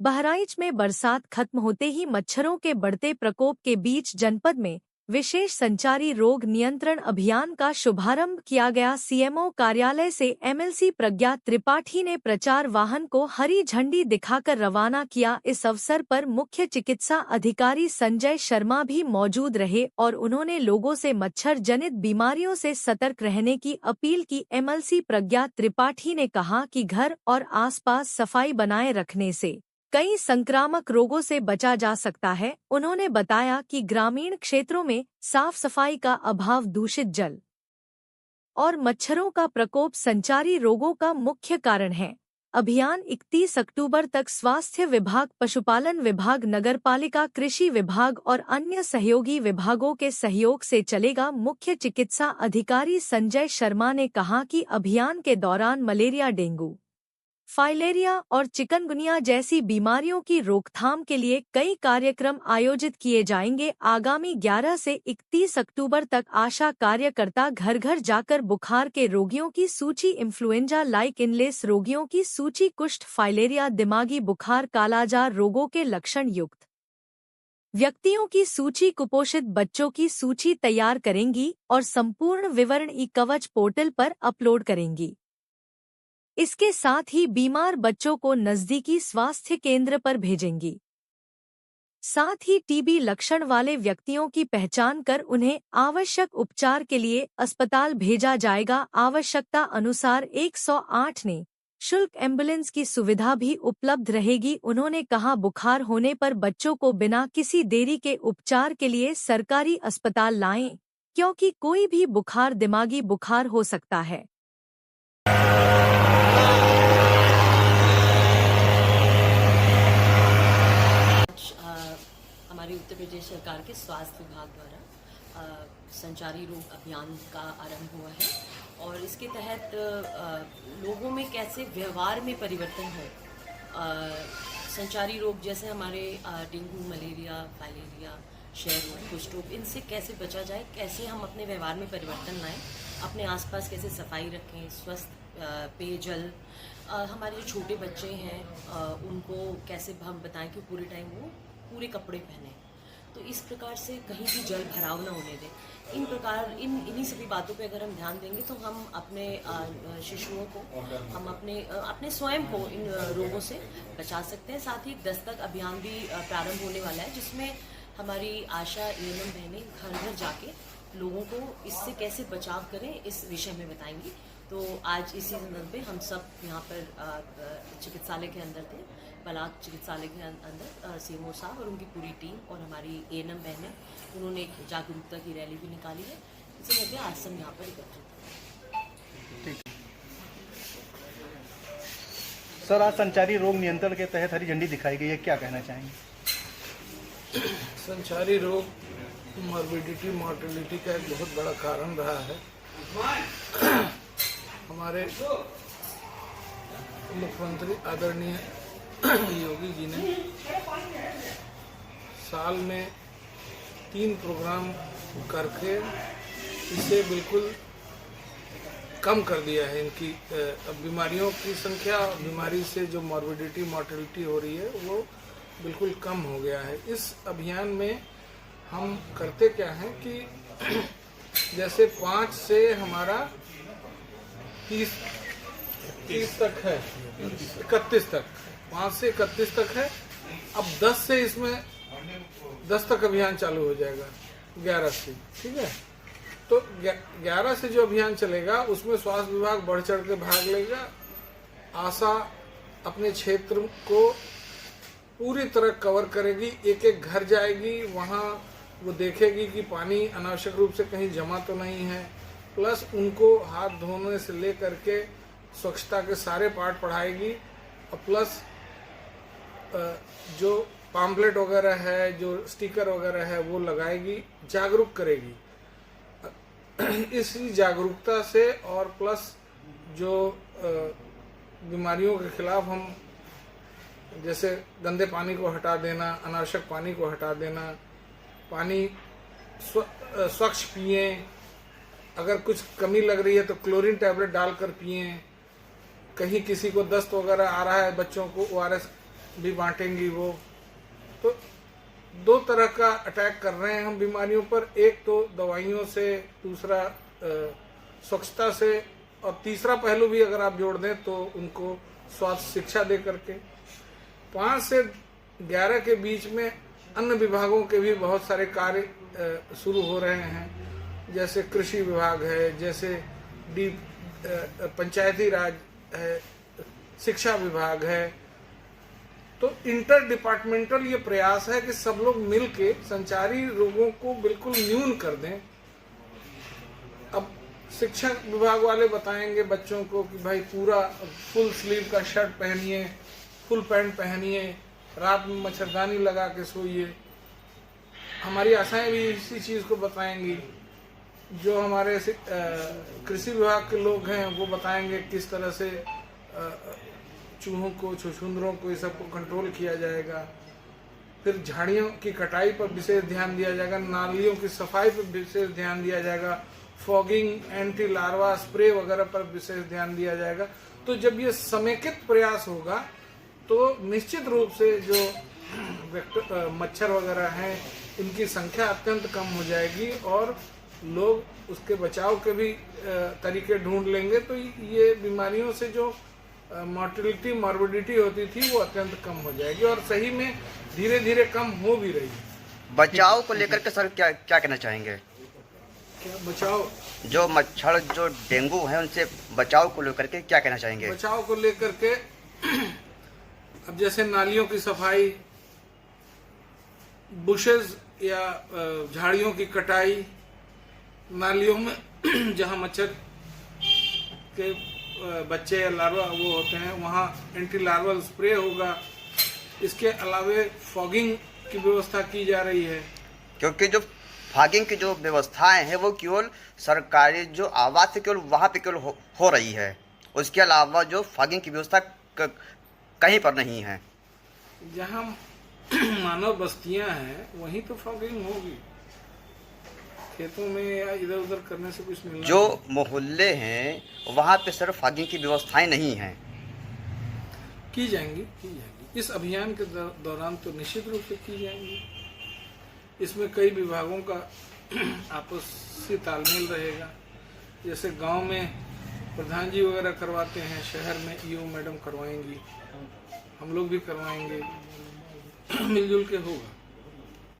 बहराइच में बरसात खत्म होते ही मच्छरों के बढ़ते प्रकोप के बीच जनपद में विशेष संचारी रोग नियंत्रण अभियान का शुभारंभ किया गया। सीएमओ कार्यालय से एमएलसी प्रज्ञा त्रिपाठी ने प्रचार वाहन को हरी झंडी दिखाकर रवाना किया। इस अवसर पर मुख्य चिकित्सा अधिकारी संजय शर्मा भी मौजूद रहे और उन्होंने लोगों से मच्छर जनित बीमारियों से सतर्क रहने की अपील की। एमएलसी प्रज्ञा त्रिपाठी ने कहा कि घर और आसपास सफाई बनाए रखने से कई संक्रामक रोगों से बचा जा सकता है। उन्होंने बताया कि ग्रामीण क्षेत्रों में साफ सफाई का अभाव, दूषित जल और मच्छरों का प्रकोप संचारी रोगों का मुख्य कारण है। अभियान 31 अक्टूबर तक स्वास्थ्य विभाग, पशुपालन विभाग, नगरपालिका, कृषि विभाग और अन्य सहयोगी विभागों के सहयोग से चलेगा। मुख्य चिकित्सा अधिकारी संजय शर्मा ने कहा कि अभियान के दौरान मलेरिया, डेंगू, फाइलेरिया और चिकनगुनिया जैसी बीमारियों की रोकथाम के लिए कई कार्यक्रम आयोजित किए जाएंगे। आगामी 11 से 31 अक्टूबर तक आशा कार्यकर्ता घर घर जाकर बुखार के रोगियों की सूची, इन्फ्लुएंजा लाइक इनलेस रोगियों की सूची, कुष्ठ, फाइलेरिया, दिमागी बुखार, कालाजार रोगों के लक्षण युक्त व्यक्तियों की सूची, कुपोषित बच्चों की सूची तैयार करेंगी और संपूर्ण विवरण ई-कवच पोर्टल पर अपलोड करेंगी। इसके साथ ही बीमार बच्चों को नजदीकी स्वास्थ्य केंद्र पर भेजेंगी। साथ ही टीबी लक्षण वाले व्यक्तियों की पहचान कर उन्हें आवश्यक उपचार के लिए अस्पताल भेजा जाएगा। आवश्यकता अनुसार 108 ने शुल्क एम्बुलेंस की सुविधा भी उपलब्ध रहेगी। उन्होंने कहा, बुखार होने पर बच्चों को बिना किसी देरी के उपचार के लिए सरकारी अस्पताल लाएं, क्योंकि कोई भी बुखार दिमागी बुखार हो सकता है। हमारी उत्तर प्रदेश सरकार के स्वास्थ्य विभाग द्वारा संचारी रोग अभियान का आरंभ हुआ है और इसके तहत लोगों में कैसे व्यवहार में परिवर्तन हो, संचारी रोग जैसे हमारे डेंगू, मलेरिया, फाइलेरिया, क्षय रोग, कुष्ठ रोग, इनसे कैसे बचा जाए, कैसे हम अपने व्यवहार में परिवर्तन लाएं, अपने आसपास कैसे सफाई रखें, स्वस्थ पेयजल, हमारे जो छोटे बच्चे हैं उनको कैसे हम बताएं कि पूरे टाइम वो पूरे कपड़े पहने, तो इस प्रकार से कहीं भी जल भराव न होने दें। इन्हीं सभी बातों पे अगर हम ध्यान देंगे तो हम अपने शिशुओं को, हम अपने स्वयं को इन रोगों से बचा सकते हैं। साथ ही दस्तक अभियान भी प्रारंभ होने वाला है, जिसमें हमारी आशा एएनएम बहनें घर घर जाके लोगों को इससे कैसे बचाव करें इस विषय में बताएंगी। तो आज इसी संदर्भ में हम सब यहाँ पर चिकित्सालय के अंदर थे, बलाक चिकित्सालय के अंदर सीएमओ साहब और उनकी पूरी टीम और हमारी एएनएम बहनें, उन्होंने एक जागरूकता की रैली भी निकाली है। इसे करके आज सब यहाँ पर एकत्रित हैं। सर, आज संचारी रोग नियंत्रण के तहत हरी झंडी दिखाई गई है, क्या कहना चाहेंगे? संचारी रोग मॉर्बिडिटी, मॉर्टेलिटी का एक बहुत बड़ा कारण रहा है। हमारे मुख्यमंत्री आदरणीय योगी जी ने साल में 3 प्रोग्राम करके इसे बिल्कुल कम कर दिया है। इनकी बीमारियों की संख्या, बीमारी से जो मॉर्बिडिटी, मॉर्टेलिटी हो रही है वो बिल्कुल कम हो गया है। इस अभियान में हम करते क्या हैं कि जैसे 5 से हमारा 30 तक है, 31 तक, 5 से 31 तक है। अब 10 से इसमें 10 तक अभियान चालू हो जाएगा, 11 से, ठीक है। तो 11 से जो अभियान चलेगा उसमें स्वास्थ्य विभाग बढ़ चढ़ के भाग लेगा। आशा अपने क्षेत्र को पूरी तरह कवर करेगी, एक एक घर जाएगी, वहाँ वो देखेगी कि पानी अनावश्यक रूप से कहीं जमा तो नहीं है, प्लस उनको हाथ धोने से लेकर के स्वच्छता के सारे पाठ पढ़ाएगी और प्लस जो पम्फलेट वगैरह है, जो स्टिकर वगैरह है वो लगाएगी, जागरूक करेगी। इसी जागरूकता से और प्लस जो बीमारियों के खिलाफ हम जैसे गंदे पानी को हटा देना, अनावश्यक पानी को हटा देना, पानी स्वच्छ पिए, अगर कुछ कमी लग रही है तो क्लोरीन टैबलेट डालकर पिए, कहीं किसी को दस्त वगैरह आ रहा है बच्चों को ORS भी बांटेंगी वो। तो दो तरह का अटैक कर रहे हैं हम बीमारियों पर, एक तो दवाइयों से, दूसरा स्वच्छता से, और तीसरा पहलू भी अगर आप जोड़ दें तो उनको स्वास्थ्य शिक्षा दे करके। 5 से 11 के बीच में अन्य विभागों के भी बहुत सारे कार्य शुरू हो रहे हैं, जैसे कृषि विभाग है, जैसे पंचायती राज है, शिक्षा विभाग है। तो इंटर डिपार्टमेंटल ये प्रयास है कि सब लोग मिलके संचारी रोगों को बिल्कुल न्यून कर दें। अब शिक्षा विभाग वाले बताएंगे बच्चों को कि भाई पूरा फुल स्लीव का शर्ट पहनिए, फुल पैंट पहनिए, रात में मच्छरदानी लगा के सोइए। हमारी आशाएं भी इसी चीज़ को बताएंगी। जो हमारे कृषि विभाग के लोग हैं वो बताएंगे किस तरह से चूहों को, छुछुंदरों को, ये सबको कंट्रोल किया जाएगा। फिर झाड़ियों की कटाई पर विशेष ध्यान दिया जाएगा, नालियों की सफाई पर विशेष ध्यान दिया जाएगा, फॉगिंग, एंटी लार्वा स्प्रे वगैरह पर विशेष ध्यान दिया जाएगा। तो जब ये समेकित प्रयास होगा तो निश्चित रूप से जो मच्छर वगैरह हैं इनकी संख्या अत्यंत कम हो जाएगी और लोग उसके बचाव के भी तरीके ढूंढ लेंगे। तो ये बीमारियों से जो मॉर्टिलिटी, मॉर्बिडिटी होती थी वो अत्यंत कम हो जाएगी और सही में धीरे धीरे कम हो भी रही है। बचाव को लेकर के सर क्या क्या कहना चाहेंगे? क्या बचाव? जो मच्छर, जो डेंगू है, उनसे बचाव को लेकर के क्या कहना चाहेंगे? बचाव को लेकर के अब जैसे नालियों की सफाई, बुशेस या झाड़ियों की कटाई, नालियों में जहां मच्छर के बच्चे या लार्वा वो होते हैं वहाँ एंटी लार्वल स्प्रे होगा। इसके अलावे फॉगिंग की व्यवस्था की जा रही है, क्योंकि जो फॉगिंग की जो व्यवस्थाएं हैं वो केवल सरकारी जो आवास से केवल वहाँ पे केवल हो रही है, उसके अलावा जो फॉगिंग की व्यवस्था कहीं पर नहीं है। जहाँ मानव बस्तियां हैं वहीं तो फॉगिंग होगी, खेतों में या इधर उधर करने से कुछ मिलना। जो मोहल्ले हैं वहाँ पे सर फॉगिंग की व्यवस्थाएं नहीं हैं। की जाएंगी इस अभियान के दौरान तो निश्चित रूप से की जाएंगी। इसमें कई विभागों का आपसी तालमेल रहेगा। जैसे गांव में प्रधान जी वगैरह करवाते हैं, शहर में ईओ मैडम करवाएंगी, हम लोग भी करवाएंगे, मिलजुल के होगा।